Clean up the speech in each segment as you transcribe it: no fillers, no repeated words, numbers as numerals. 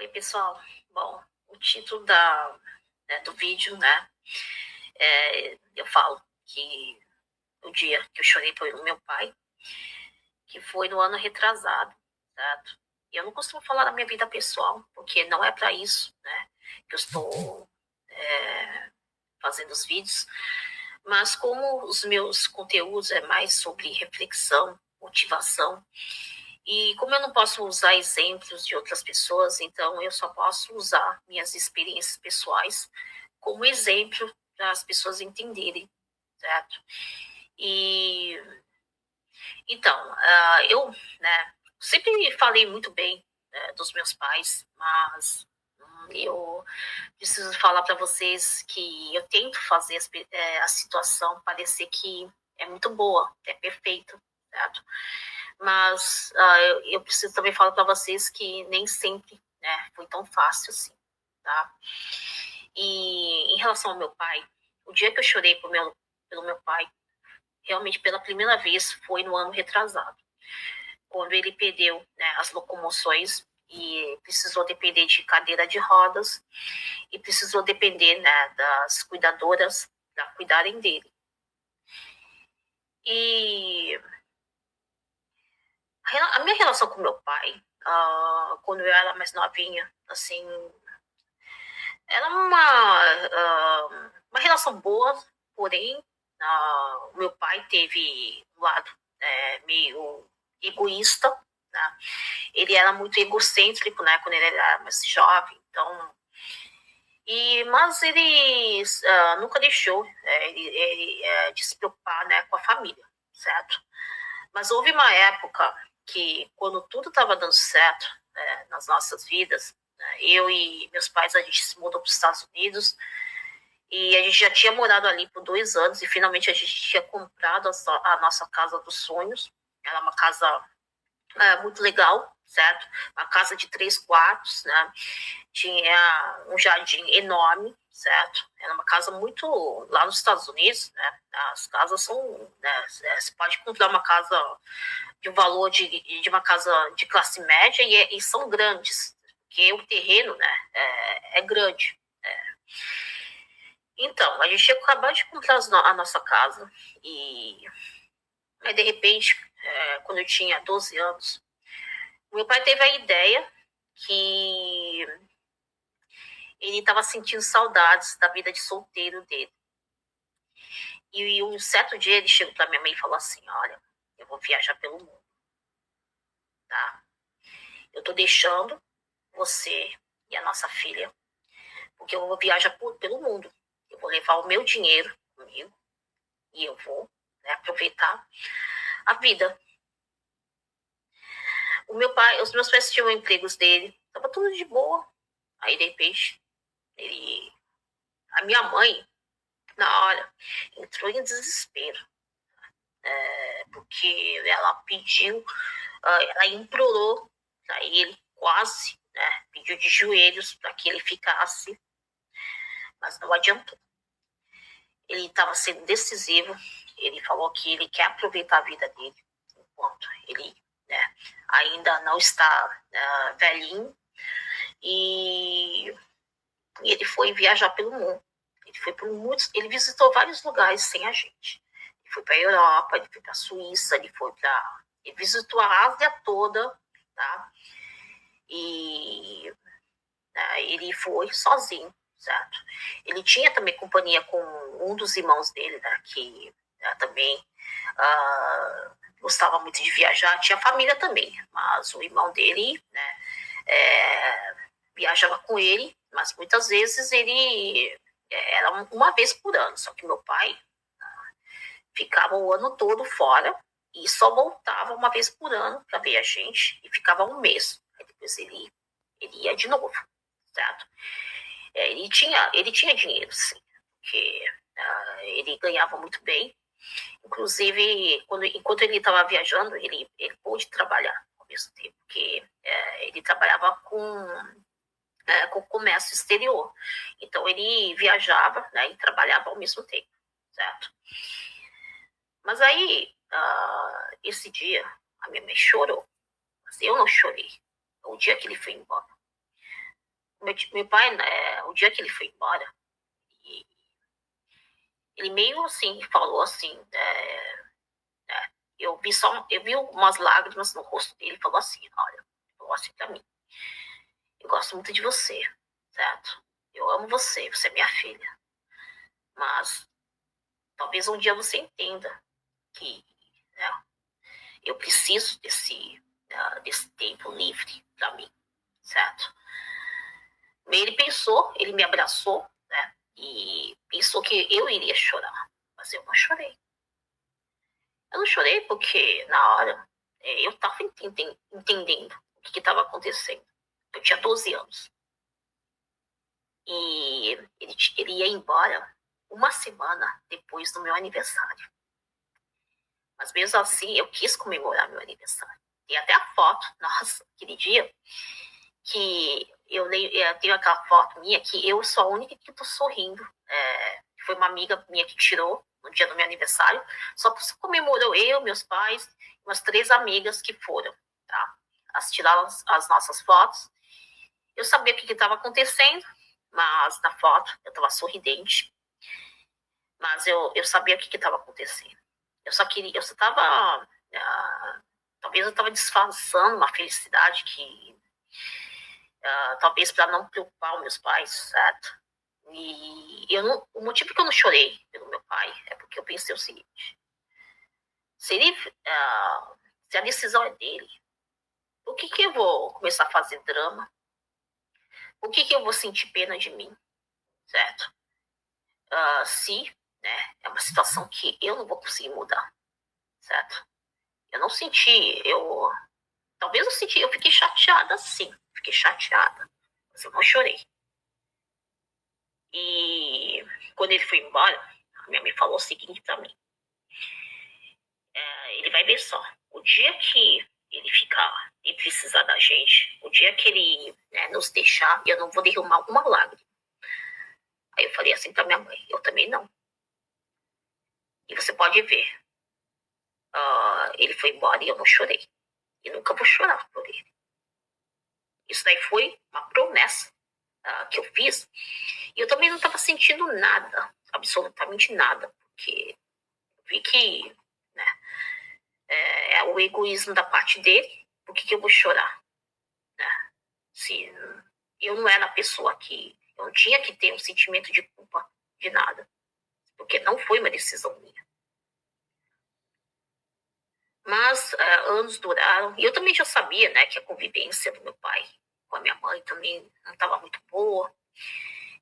Oi, pessoal. Bom, o título do vídeo, né? Eu falo que o dia que eu chorei pelo meu pai, que foi no ano retrasado, certo? Eu não costumo falar da minha vida pessoal, porque não é para isso, né? Que eu estou fazendo os vídeos. Mas como os meus conteúdos é mais sobre reflexão, motivação, e como eu não posso usar exemplos de outras pessoas, então eu só posso usar minhas experiências pessoais como exemplo para as pessoas entenderem, certo? E então, eu, né, sempre falei muito bem, dos meus pais, mas eu preciso falar para vocês que eu tento fazer a situação parecer que é muito boa, é perfeita, certo? Mas eu preciso também falar para vocês que nem sempre, né, foi tão fácil assim, tá? E em relação ao meu pai, o dia que eu chorei pelo meu pai, realmente pela primeira vez, foi no ano retrasado, quando ele perdeu, né, as locomoções e precisou depender de cadeira de rodas e precisou depender, né, das cuidadoras para cuidarem dele. E a minha relação com meu pai, quando eu era mais novinha, assim, era uma relação boa, porém, o meu pai teve um lado meio egoísta, né? Ele era muito egocêntrico, né, quando ele era mais jovem, então... Mas ele nunca deixou de se preocupar, né, com a família, certo? Mas houve uma época que, quando tudo estava dando certo, nas nossas vidas, né, eu e meus pais, a gente se mudou para os Estados Unidos e a gente já tinha morado ali por 2 anos e finalmente a gente tinha comprado a nossa casa dos sonhos. Era uma casa muito legal, certo? Uma casa de 3 quartos, né? Tinha um jardim enorme, certo? Era uma casa muito... Lá nos Estados Unidos, né? As casas são... Né, você pode comprar uma casa de um valor de uma casa de classe média e são grandes, porque o terreno, né, é grande. Então, a gente acabou de comprar a nossa casa e aí, de repente, quando eu tinha 12 anos, meu pai teve a ideia que ele estava sentindo saudades da vida de solteiro dele. E um certo dia ele chegou para minha mãe e falou assim: olha, eu vou viajar pelo mundo, tá? Eu tô deixando você e a nossa filha, porque eu vou viajar pelo mundo. Eu vou levar o meu dinheiro comigo e eu vou, né, aproveitar a vida. Os meus pais tinham empregos dele, tava tudo de boa. Aí, de repente, a minha mãe, na hora, entrou em desespero, porque ela pediu, ela implorou para ele, quase, né, pediu de joelhos para que ele ficasse, mas não adiantou. Ele estava sendo decisivo, ele falou que ele quer aproveitar a vida dele, enquanto ele, né, ainda não está velhinho, e ele foi viajar pelo mundo. Ele visitou vários lugares sem a gente. Ele foi para a Europa, ele foi para a Suíça, ele visitou a Ásia toda, tá? E ele foi sozinho, certo? Ele tinha também companhia com um dos irmãos dele, né, que também gostava muito de viajar, tinha família também, mas o irmão dele, né, viajava com ele, mas muitas vezes ele era uma vez por ano, só que meu pai ficava o ano todo fora e só voltava uma vez por ano para ver a gente e ficava um mês. Aí depois ele ia de novo, certo? Ele tinha dinheiro, sim, porque ele ganhava muito bem. Inclusive, enquanto ele estava viajando, ele pôde trabalhar ao mesmo tempo, porque ele trabalhava com comércio exterior. Então, ele viajava, né, e trabalhava ao mesmo tempo, certo? Mas aí, esse dia, a minha mãe chorou, mas eu não chorei. O dia que ele foi embora. meu pai, né, o dia que ele foi embora, ele meio assim falou assim, eu vi umas lágrimas no rosto dele e falou assim, olha, falou assim pra mim, eu gosto muito de você, certo? Eu amo você, você é minha filha, mas talvez um dia você entenda que, né, eu preciso desse tempo livre pra mim, certo? Ele pensou, ele me abraçou, né? E pensou que eu iria chorar, mas eu não chorei. Eu não chorei porque na hora eu estava entendendo o que estava acontecendo. Eu tinha 12 anos. E ele ia embora uma semana depois do meu aniversário. Mas mesmo assim, eu quis comemorar meu aniversário. Tem até a foto, nossa, aquele dia, que eu tenho aquela foto minha que eu sou a única que estou sorrindo. Foi uma amiga minha que tirou no dia do meu aniversário. Só comemorou eu, meus pais, umas 3 amigas que foram, tá? Elas tiraram as nossas fotos. Eu sabia o que estava acontecendo, mas na foto eu estava sorridente. Mas eu sabia o que estava acontecendo. Eu só estava... talvez eu estava disfarçando uma felicidade que... talvez para não preocupar os meus pais, certo? E o motivo que eu não chorei pelo meu pai é porque eu pensei o seguinte: se, se a decisão é dele, por que eu vou começar a fazer drama? Por que eu vou sentir pena de mim, certo? Se, né, é uma situação que eu não vou conseguir mudar, certo? Eu não senti, talvez eu senti, eu fiquei chateada, sim, fiquei chateada, mas eu não chorei. E quando ele foi embora, a minha mãe falou o seguinte pra mim: ele vai ver só, o dia que ele ficar e precisar da gente, o dia que ele, né, nos deixar, eu não vou derramar uma lágrima. Aí eu falei assim pra minha mãe: eu também não. E você pode ver, ele foi embora e eu não chorei. E nunca vou chorar por ele. Isso daí foi uma promessa que eu fiz. E eu também não estava sentindo nada, absolutamente nada, porque eu vi que, né, é o egoísmo da parte dele. Por que eu vou chorar? Né? Se eu não era a pessoa que... Eu não tinha que ter um sentimento de culpa de nada, porque não foi uma decisão minha. Mas anos duraram, e eu também já sabia, né, que a convivência do meu pai com a minha mãe também não estava muito boa.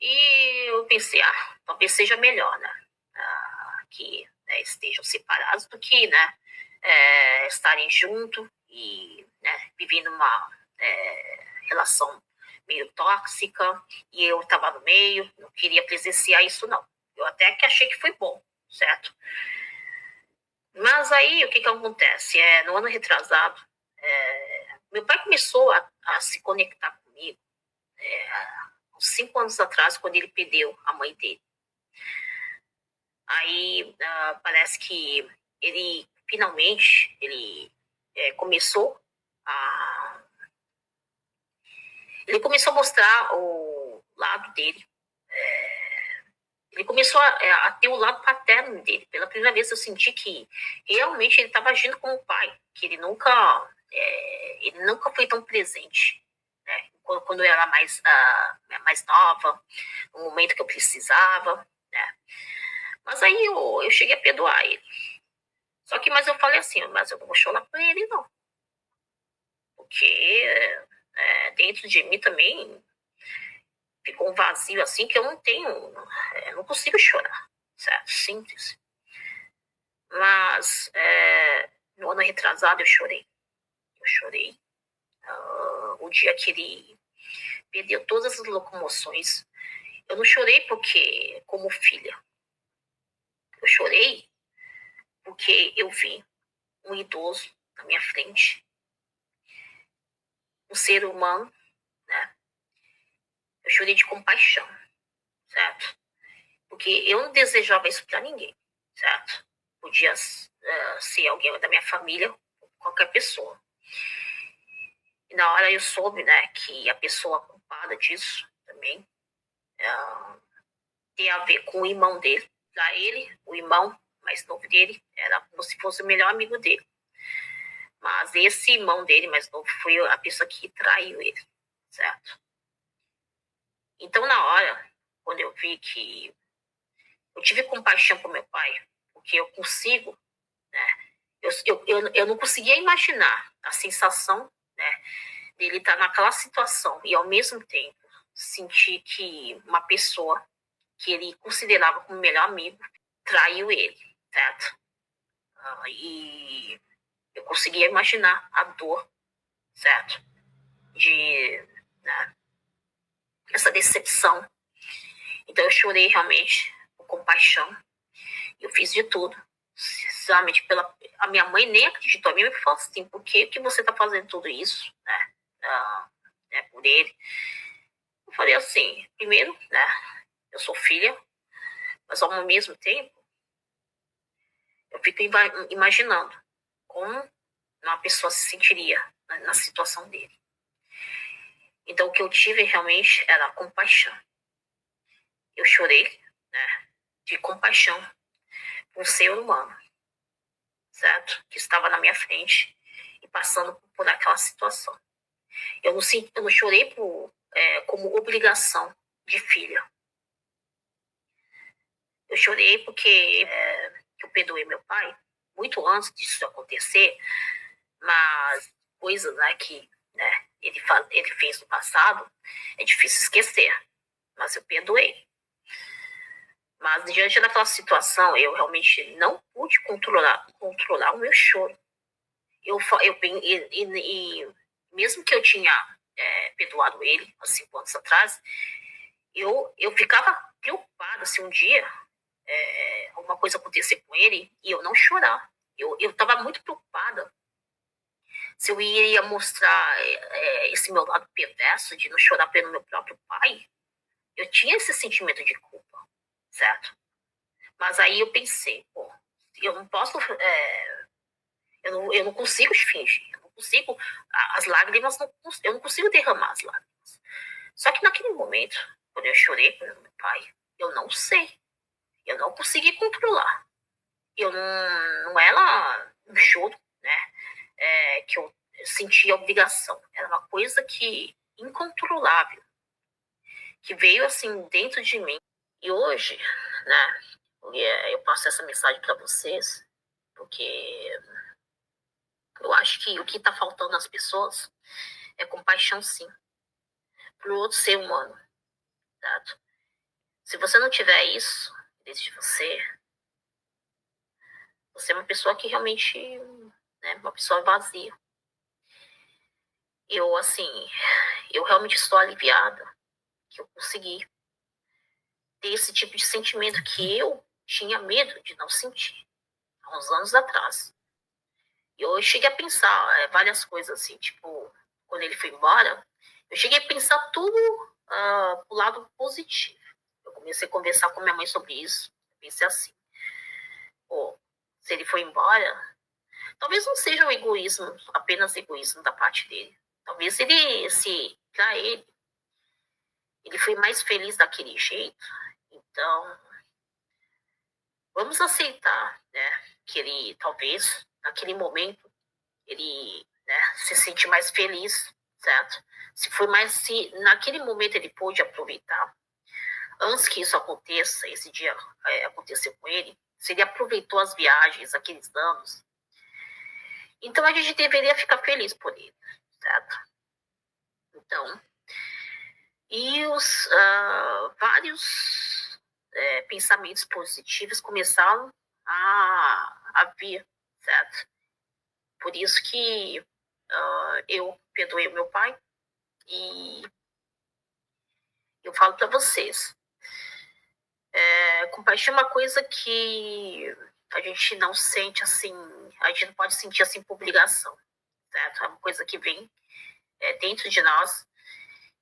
E eu pensei, talvez seja melhor, né, que, né, estejam separados do que, né, estarem juntos e, né, vivendo uma relação meio tóxica, e eu estava no meio, não queria presenciar isso, não. Eu até que achei que foi bom, certo? Mas aí, o que acontece? No ano retrasado, meu pai começou a se conectar comigo uns 5 anos atrás, quando ele perdeu a mãe dele. Aí, parece que ele, finalmente, ele começou a... Ele começou a mostrar o lado dele. Ele começou a ter o lado paterno dele. Pela primeira vez eu senti que realmente ele estava agindo como pai, que ele nunca foi tão presente, né? Quando eu era mais nova, no momento que eu precisava, né? Mas aí eu cheguei a perdoar ele. Só que, mas eu falei assim, mas eu não vou chorar por ele, não. Porque dentro de mim também ficou um vazio assim que eu não tenho, não consigo chorar, certo? Simples. Mas no ano retrasado eu chorei. Eu chorei. O dia que ele perdeu todas as locomoções. Eu não chorei porque, como filha. Eu chorei porque eu vi um idoso na minha frente. Um ser humano, né? Eu chorei de compaixão, certo? Porque eu não desejava isso para ninguém, certo? Podia ser alguém da minha família, qualquer pessoa. E na hora eu soube, né, que a pessoa culpada disso mim. Tem a ver com o irmão dele. Pra ele, o irmão mais novo dele, era como se fosse o melhor amigo dele. Mas esse irmão dele mais novo foi a pessoa que traiu ele, certo? Então, na hora, quando eu vi que eu tive compaixão por meu pai, porque eu consigo, né? Eu não conseguia imaginar a sensação, né, dele estar naquela situação e, ao mesmo tempo, sentir que uma pessoa que ele considerava como melhor amigo traiu ele, certo? E eu conseguia imaginar a dor, certo? De, né, essa decepção. Então eu chorei realmente com compaixão. Eu fiz de tudo. Sinceramente, a minha mãe nem acreditou. A minha mãe falou assim: por que você está fazendo tudo isso, né? Por ele. Eu falei assim: primeiro, né? Eu sou filha, mas ao mesmo tempo eu fico imaginando como uma pessoa se sentiria na situação dele. Então o que eu tive realmente era compaixão. Eu chorei, né? De compaixão por um ser humano, certo? Que estava na minha frente e passando por aquela situação. Eu não chorei como obrigação de filha. Eu chorei porque eu perdoei meu pai muito antes disso acontecer, mas coisas, né, que, né, ele fez no passado é difícil esquecer, mas eu perdoei. Mas diante daquela situação, eu realmente não pude controlar o meu choro. E mesmo que eu tinha perdoado ele há 5 anos atrás, eu ficava preocupada se um dia alguma coisa acontecer com ele e eu não chorar. Eu estava muito preocupada se eu iria mostrar esse meu lado perverso de não chorar pelo meu próprio pai. Eu tinha esse sentimento de culpa, certo? Mas aí eu pensei, pô, eu não posso, eu não consigo fingir, eu não consigo, as lágrimas, eu não consigo derramar as lágrimas. Só que naquele momento, quando eu chorei pelo meu pai, eu não sei, eu não consegui controlar. Eu não era um choro, né, que eu sentia obrigação. Era uma coisa que incontrolável, que veio assim dentro de mim. E hoje, né, eu passo essa mensagem para vocês, porque eu acho que o que está faltando nas pessoas é compaixão, sim, para o outro ser humano, certo? Se você não tiver isso dentro de você é uma pessoa que realmente, né, uma pessoa vazia. Assim, eu realmente estou aliviada que eu consegui ter esse tipo de sentimento que eu tinha medo de não sentir há uns anos atrás. E eu cheguei a pensar várias coisas assim, tipo, quando ele foi embora, eu cheguei a pensar tudo pro lado positivo. Eu comecei a conversar com minha mãe sobre isso. Eu pensei assim, pô, se ele foi embora, talvez não seja um egoísmo, apenas egoísmo da parte dele. Talvez pra ele foi mais feliz daquele jeito. Então, vamos aceitar, né, que ele, talvez, naquele momento, ele, né, se sente mais feliz, certo? Se naquele momento ele pôde aproveitar, antes que isso aconteça, esse dia aconteceu com ele, se ele aproveitou as viagens, aqueles anos, então a gente deveria ficar feliz por ele, certo? Então, e os vários pensamentos positivos começaram a vir, certo? Por isso que eu perdoei o meu pai e eu falo para vocês, compaixão é uma coisa que a gente não sente assim, a gente não pode sentir assim por obrigação, certo? É uma coisa que vem dentro de nós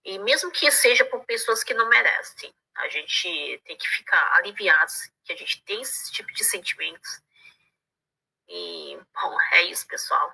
e mesmo que seja por pessoas que não merecem, a gente tem que ficar aliviados que a gente tem esse tipo de sentimentos. E, bom, é isso, pessoal.